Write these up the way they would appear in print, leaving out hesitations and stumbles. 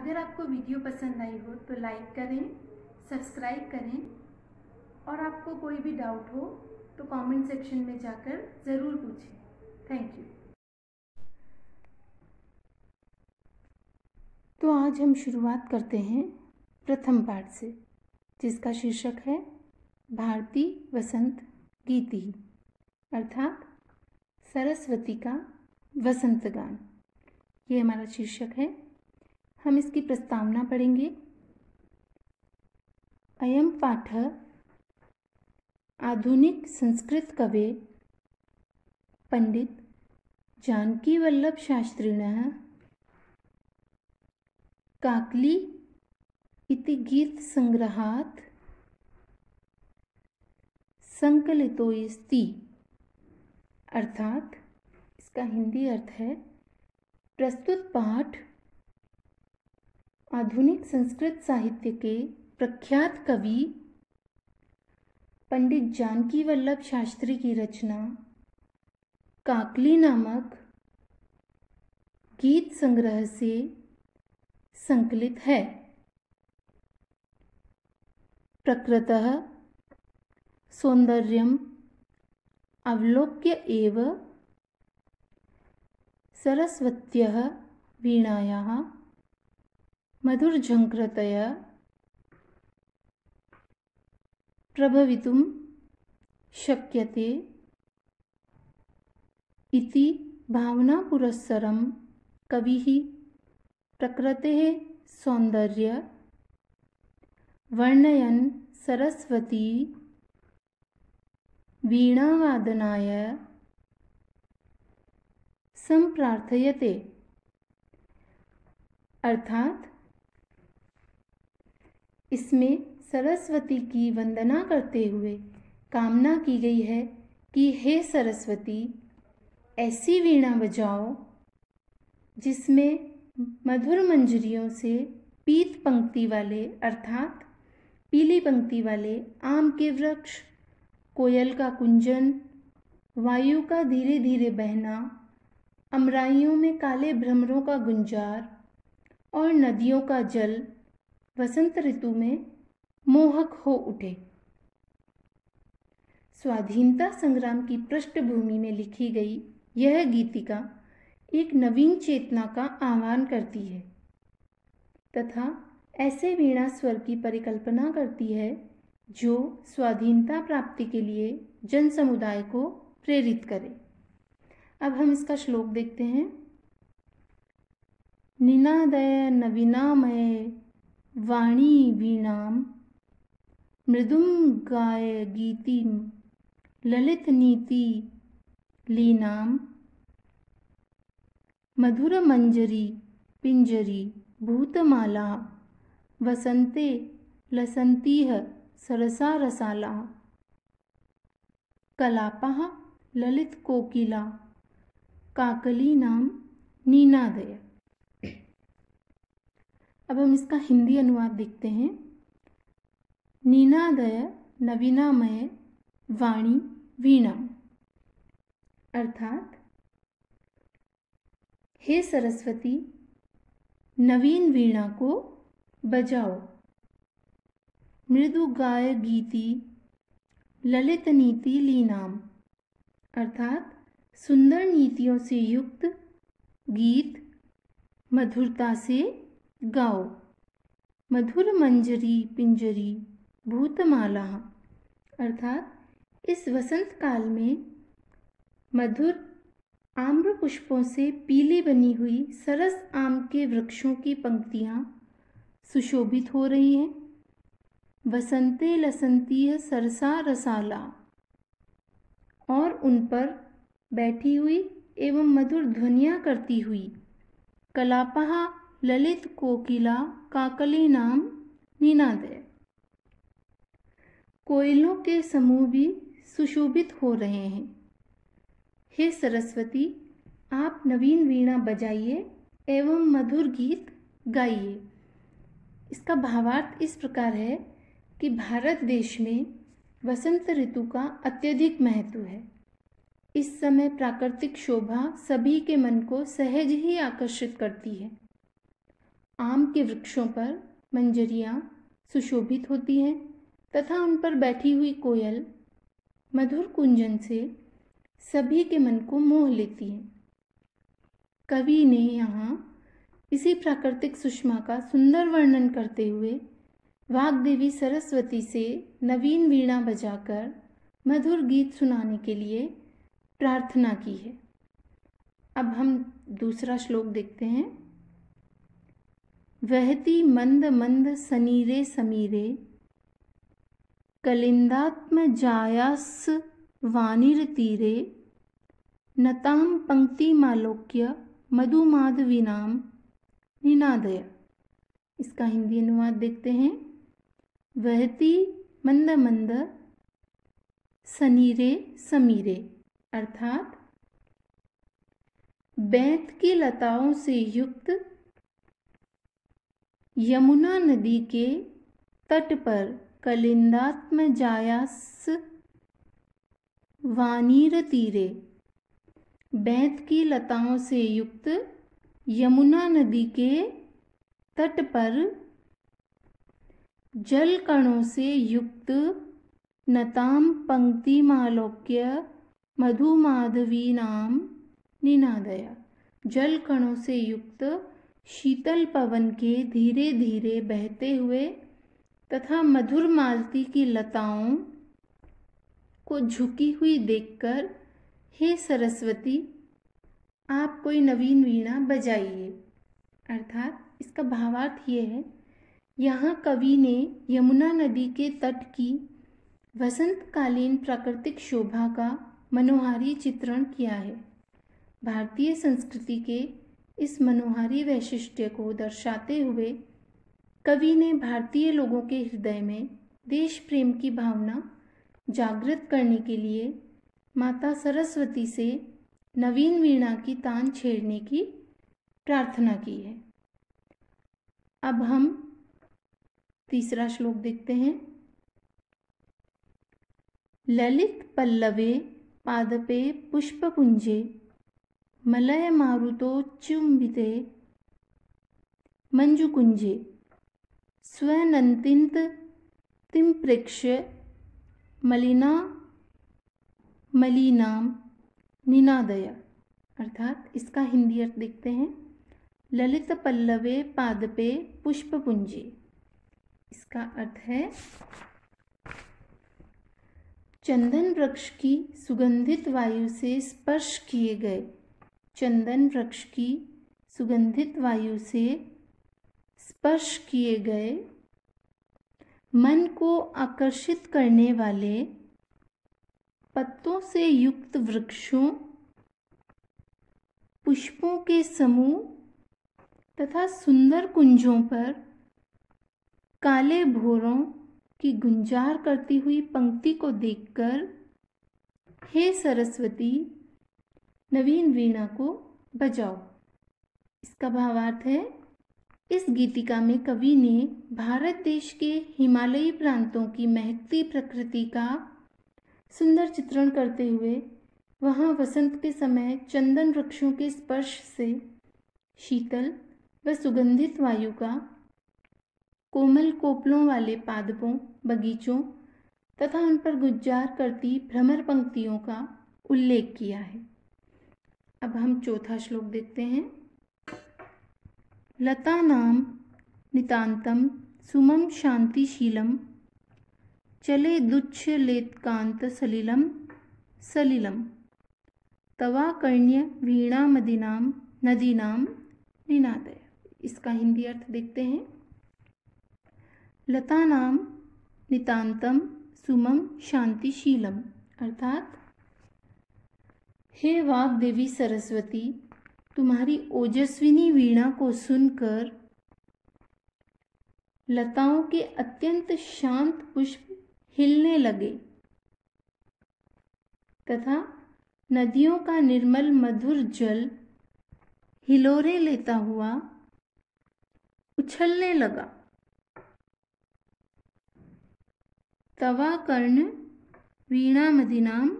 अगर आपको वीडियो पसंद आई हो तो लाइक करें, सब्सक्राइब करें और आपको कोई भी डाउट हो तो कमेंट सेक्शन में जाकर ज़रूर पूछें। Thank you. तो आज हम शुरुआत करते हैं प्रथम पाठ से, जिसका शीर्षक है भारती वसंत गीति, अर्थात सरस्वती का वसंत गान। ये हमारा शीर्षक है। हम इसकी प्रस्तावना पढ़ेंगे। अयं पाठ आधुनिक संस्कृत कवे पंडित जानकी वल्लभ शास्त्रिणः काकली इति गीत संग्रहात् संकलितोऽस्ति, अर्थात इसका हिंदी अर्थ है, प्रस्तुत पाठ आधुनिक संस्कृत साहित्य के प्रख्यात कवि पंडित जानकी वल्लभ शास्त्री की रचना काकली नामक गीत संग्रह से संकलित है। प्रकृतः सौंदर्यम् अवलोक्य एव सरस्वत्यः वीणायाः मधुरझङ्कृतया प्रभवितुं शक्यते इति भावनापुरस्सरं कविः प्रकृतेः सौन्दर्य वर्णयन् सरस्वती वीणावादनाय संप्रार्थयते, अर्थात इसमें सरस्वती की वंदना करते हुए कामना की गई है कि हे सरस्वती, ऐसी वीणा बजाओ जिसमें मधुर मंजरियों से पीत पंक्ति वाले, अर्थात पीली पंक्ति वाले आम के वृक्ष, कोयल का कुंजन, वायु का धीरे धीरे बहना, अमराइयों में काले भ्रमरों का गुंजार और नदियों का जल वसंत ऋतु में मोहक हो उठे। स्वाधीनता संग्राम की पृष्ठभूमि में लिखी गई यह गीतिका एक नवीन चेतना का आह्वान करती है तथा ऐसे वीणा स्वर की परिकल्पना करती है जो स्वाधीनता प्राप्ति के लिए जन समुदाय को प्रेरित करे। अब हम इसका श्लोक देखते हैं। निनादय नवीनामय वाणी वीणाम मृदुम गाय गीतिम ललित नीति लीनाम मधुर मंजरी पिंजरी भूतमाला वसंते लसंतीह सरसा रसाला कलापः ललित कोकिला काकली नाम नीनादय। अब हम इसका हिंदी अनुवाद देखते हैं। नीनादय नवीनामय वाणी वीणा, अर्थात हे सरस्वती, नवीन वीणा को बजाओ। मृदु गाय गीति ललित नीति लीनाम, अर्थात सुंदर नीतियों से युक्त गीत मधुरता से गाओ। मधुर मंजरी पिंजरी भूतमाला, अर्थात इस वसंत काल में मधुर आम्र पुष्पों से पीली बनी हुई सरस आम के वृक्षों की पंक्तियां सुशोभित हो रही हैं। वसंते लसंतीह सरसा रसाला, और उन पर बैठी हुई एवं मधुर ध्वनियां करती हुई कलापः ललित कोकिला काकली नाम नीनादय, कोयलों के समूह भी सुशोभित हो रहे हैं। हे सरस्वती, आप नवीन वीणा बजाइए एवं मधुर गीत गाइए। इसका भावार्थ इस प्रकार है कि भारत देश में वसंत ऋतु का अत्यधिक महत्व है। इस समय प्राकृतिक शोभा सभी के मन को सहज ही आकर्षित करती है आम के वृक्षों पर मंजरियाँ सुशोभित होती हैं तथा उन पर बैठी हुई कोयल मधुर कुंजन से सभी के मन को मोह लेती है। कवि ने यहाँ इसी प्राकृतिक सुषमा का सुंदर वर्णन करते हुए वाग्देवी सरस्वती से नवीन वीणा बजाकर मधुर गीत सुनाने के लिए प्रार्थना की है। अब हम दूसरा श्लोक देखते हैं। वहती मंद मंद सनीरे समीरे कलिंदात्म जायास वानिरतीरे नताम पंक्ति मालोक्य मधुमाधवीनाम निनादय। इसका हिंदी अनुवाद देखते हैं। वहती मंद मंद सनीरे समीरे अर्थात बैंत की लताओं से युक्त यमुना नदी के तट पर कलिंदात्म जायास वानीर तीरे, बैंत की लताओं से युक्त यमुना नदी के तट पर जल कणों से युक्त नताम पंक्ति मालोक्य मधुमाधवी नाम निनादया। जल कणों से युक्त शीतल पवन के धीरे धीरे बहते हुए तथा मधुर मालती की लताओं को झुकी हुई देखकर, हे सरस्वती आप कोई नवीन वीणा बजाइए। अर्थात इसका भावार्थ ये है, यहाँ कवि ने यमुना नदी के तट की वसंतकालीन प्राकृतिक शोभा का मनोहारी चित्रण किया है। भारतीय संस्कृति के इस मनोहारी वैशिष्ट्य को दर्शाते हुए कवि ने भारतीय लोगों के हृदय में देश प्रेम की भावना जागृत करने के लिए माता सरस्वती से नवीन वीणा की तान छेड़ने की प्रार्थना की है। अब हम तीसरा श्लोक देखते हैं। ललित पल्लवे पादपे पुष्पपुंजे मलय मारुतोच्चुम्बिते मंजुकुंजे स्वनन्तिन्त तिम्प्रेक्ष्य मलिना मलिनाम निनादय। अर्थात इसका हिंदी अर्थ देखते हैं। ललित पल्लवे पादपे पुष्पपुंजे, इसका अर्थ है चंदन वृक्ष की सुगंधित वायु से स्पर्श किए गए, चंदन वृक्ष की सुगंधित वायु से स्पर्श किए गए मन को आकर्षित करने वाले पत्तों से युक्त वृक्षों, पुष्पों के समूह तथा सुंदर कुंजों पर काले भोरों की गुंजार करती हुई पंक्ति को देखकर, हे सरस्वती नवीन वीणा को बजाओ। इसका भावार्थ है, इस गीतिका में कवि ने भारत देश के हिमालयी प्रांतों की महकती प्रकृति का सुंदर चित्रण करते हुए वहाँ वसंत के समय चंदन वृक्षों के स्पर्श से शीतल व सुगंधित वायु का, कोमल कोपलों वाले पादपों, बगीचों तथा उन पर गुंजार करती भ्रमर पंक्तियों का उल्लेख किया है। अब हम चौथा श्लोक देखते हैं। लता नाम नितांतम सुमम शांतिशीलम चले दुच्छ लेत्कांत सलिलम सलिलम तवा कर्ण्य वीणा मदीनाम नदीनाम निनादय। इसका हिंदी अर्थ देखते हैं। लता नाम नितांतम सुमम शांतिशीलम अर्थात हे वाग्देवी सरस्वती, तुम्हारी ओजस्विनी वीणा को सुनकर लताओं के अत्यंत शांत पुष्प हिलने लगे तथा नदियों का निर्मल मधुर जल हिलोरे लेता हुआ उछलने लगा। तवा कर्ण वीणा मदीनाम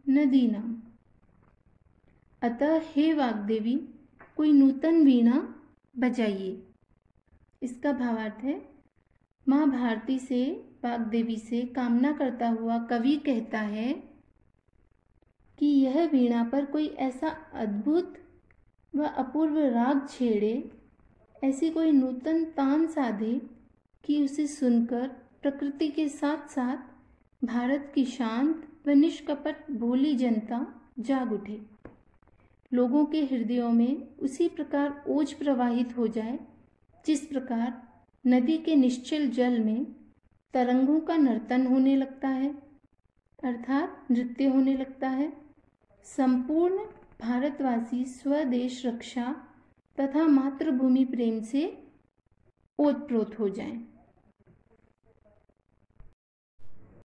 नदीनाम, अतः हे वाग्देवी कोई नूतन वीणा बजाइए। इसका भावार्थ है, माँ भारती से, वाग्देवी से कामना करता हुआ कवि कहता है कि यह वीणा पर कोई ऐसा अद्भुत व अपूर्व राग छेड़े, ऐसी कोई नूतन तान साधे कि उसे सुनकर प्रकृति के साथ साथ भारत की शांत व निष्कपट भोली जनता जाग उठे। लोगों के हृदयों में उसी प्रकार ओज प्रवाहित हो जाए जिस प्रकार नदी के निश्चल जल में तरंगों का नर्तन होने लगता है, अर्थात नृत्य होने लगता है। संपूर्ण भारतवासी स्वदेश रक्षा तथा मातृभूमि प्रेम से ओतप्रोत हो जाएं।